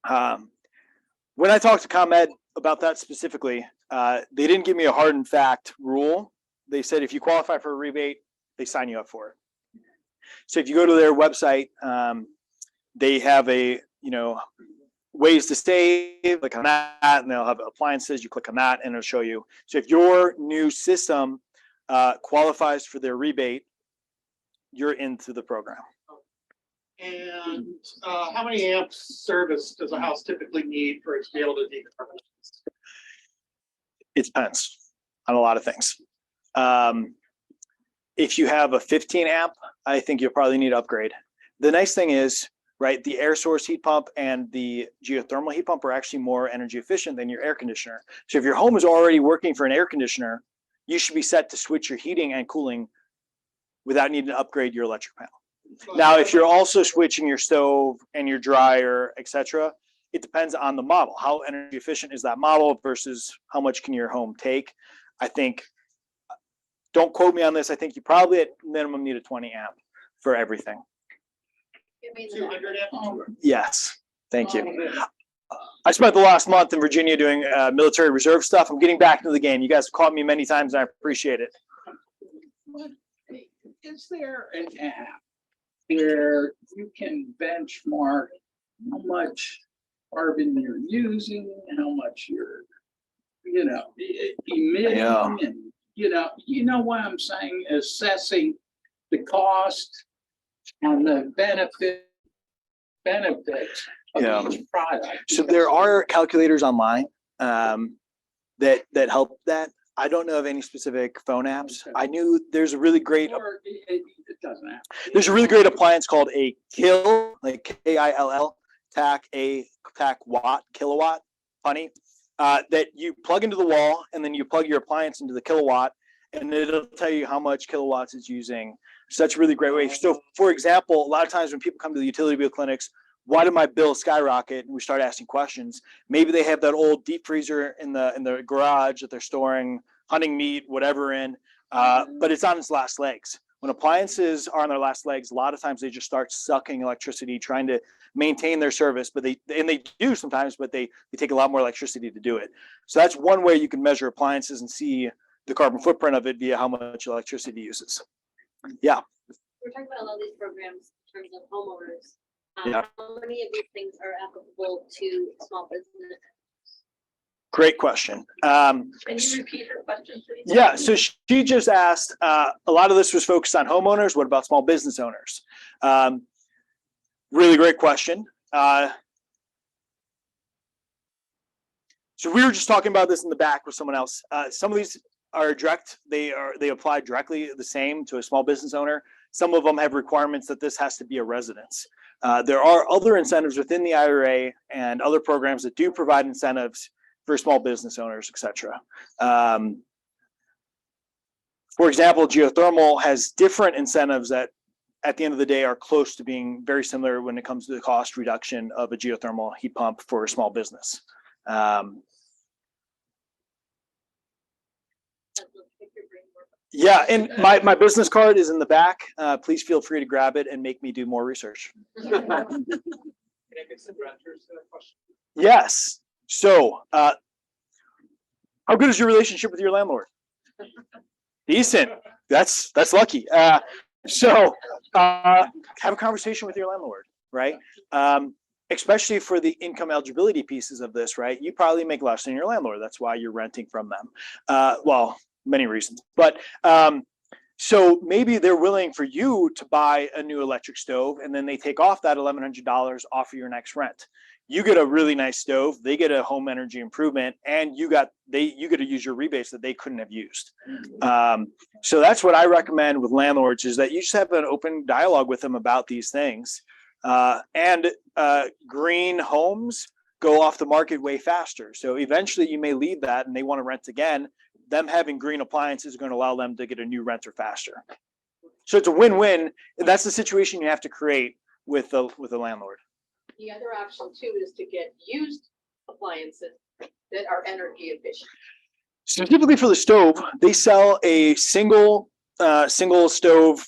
When I talked to ComEd about that specifically, they didn't give me a hard and fact rule. They said if you qualify for a rebate, they sign you up for it. So if you go to their website, they have ways to save, click on that, and they'll have appliances. You click on that, and it'll show you. So if your new system qualifies for their rebate, you're into the program. And how many amps service does a house typically need for it to be able to decarbonize? It depends on a lot of things. If you have a 15 amp, I think you'll probably need to upgrade. The nice thing is, right, the air source heat pump and the geothermal heat pump are actually more energy efficient than your air conditioner. So if your home is already working for an air conditioner, you should be set to switch your heating and cooling without needing to upgrade your electric panel. Now, if you're also switching your stove and your dryer, etc., it depends on the model. How energy efficient is that model versus how much can your home take? I think, don't quote me on this, I think you probably at minimum need a 20 amp for everything. 200 amp? Yes, thank you. I spent the last month in Virginia doing military reserve stuff. I'm getting back into the game. You guys have caught me many times, and I appreciate it. Is there an app where you can benchmark how much carbon you're using, how much you're, emitting, Yeah. and you know what I'm saying? Assessing the cost and the benefits of each product. So there are calculators online that help that. I don't know of any specific phone apps. I knew there's a really great. Or it doesn't happen. There's a really great appliance called a kill, like KILL, kilowatt, funny, that you plug into the wall, and then you plug your appliance into the kilowatt, and it'll tell you how much kilowatts it's using. So that's a really great way. So for example, a lot of times when people come to the utility bill clinics, why did my bill skyrocket? And we start asking questions. Maybe they have that old deep freezer in the garage that they're storing hunting meat, whatever in, but it's on its last legs. When appliances are on their last legs, a lot of times they just start sucking electricity, trying to maintain their service, but they do sometimes, but they take a lot more electricity to do it. So that's one way you can measure appliances and see the carbon footprint of it via how much electricity it uses. Yeah. We're talking about all these programs in terms of homeowners. Yeah. How many of these things are applicable to small business? Great question. Can you repeat her question, please? Yeah, so she just asked, a lot of this was focused on homeowners. What about small business owners? Really great question. So we were just talking about this in the back with someone else. Some of these are direct. They apply directly the same to a small business owner. Some of them have requirements that this has to be a residence. There are other incentives within the IRA and other programs that do provide incentives for small business owners, et cetera. For example, geothermal has different incentives that at the end of the day are close to being very similar when it comes to the cost reduction of a geothermal heat pump for a small business. Yeah, and my business card is in the back. Please feel free to grab it and make me do more research. Can I get some answers to that question? Yes. So, how good is your relationship with your landlord? Decent. That's lucky. So, have a conversation with your landlord, right? Especially for the income eligibility pieces of this, right? You probably make less than your landlord. That's why you're renting from them. Well, many reasons, but so maybe they're willing for you to buy a new electric stove, and then they take off that $1,100 off of your next rent. You get a really nice stove, they get a home energy improvement, and you get to use your rebates that they couldn't have used. So that's what I recommend with landlords, is that you just have an open dialogue with them about these things. And green homes go off the market way faster. So eventually you may leave that and they want to rent again. Them having green appliances is going to allow them to get a new renter faster. So it's a win-win. And that's the situation you have to create with the landlord. The other option too is to get used appliances that are energy efficient. So typically for the stove, they sell a single stove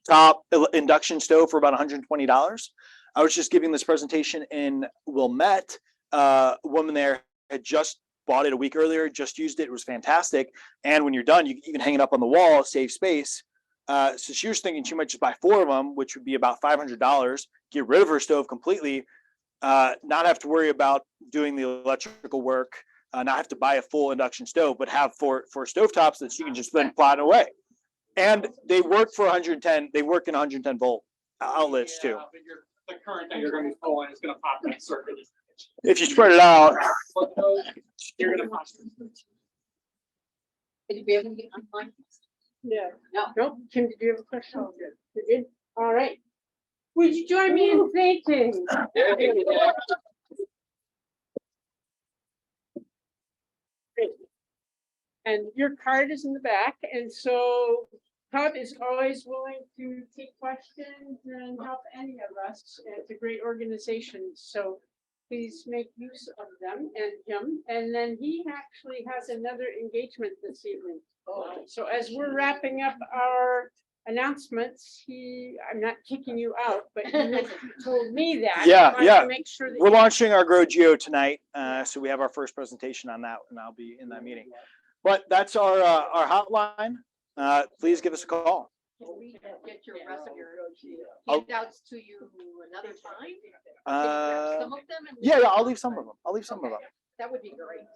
top induction stove for about $120. I was just giving this presentation in Wilmette. A woman there had just bought it a week earlier, just used it. It was fantastic. And when you're done, you can hang it up on the wall, save space. So she was thinking she might just buy 4 of them, which would be about $500, get rid of her stove completely, not have to worry about doing the electrical work, not have to buy a full induction stove, but have four stovetops that she can just then plot away. And they work for 110. They work in 110 volt outlets too. But the current that you're going to be pulling is going to pop that circuit. If you spread it out. You're going to pop. Could you be able to get online? Yeah. No. Nope. Kim, did you have a question? You did? All right. Would you join me in thanking? Great. And your card is in the back, and so Hub is always willing to take questions and help any of us. It's a great organization, so please make use of them and him. And then he actually has another engagement this evening. So as we're wrapping up our announcements, I'm not kicking you out, but you told me that. Yeah, I wanted to make sure that we're launching our Grow Geo tonight, so we have our first presentation on that, and I'll be in that meeting. But that's our hotline. Please give us a call. Can we get your rest of your handouts to you another time? Some of them. Yeah, I'll leave some of them. That would be great.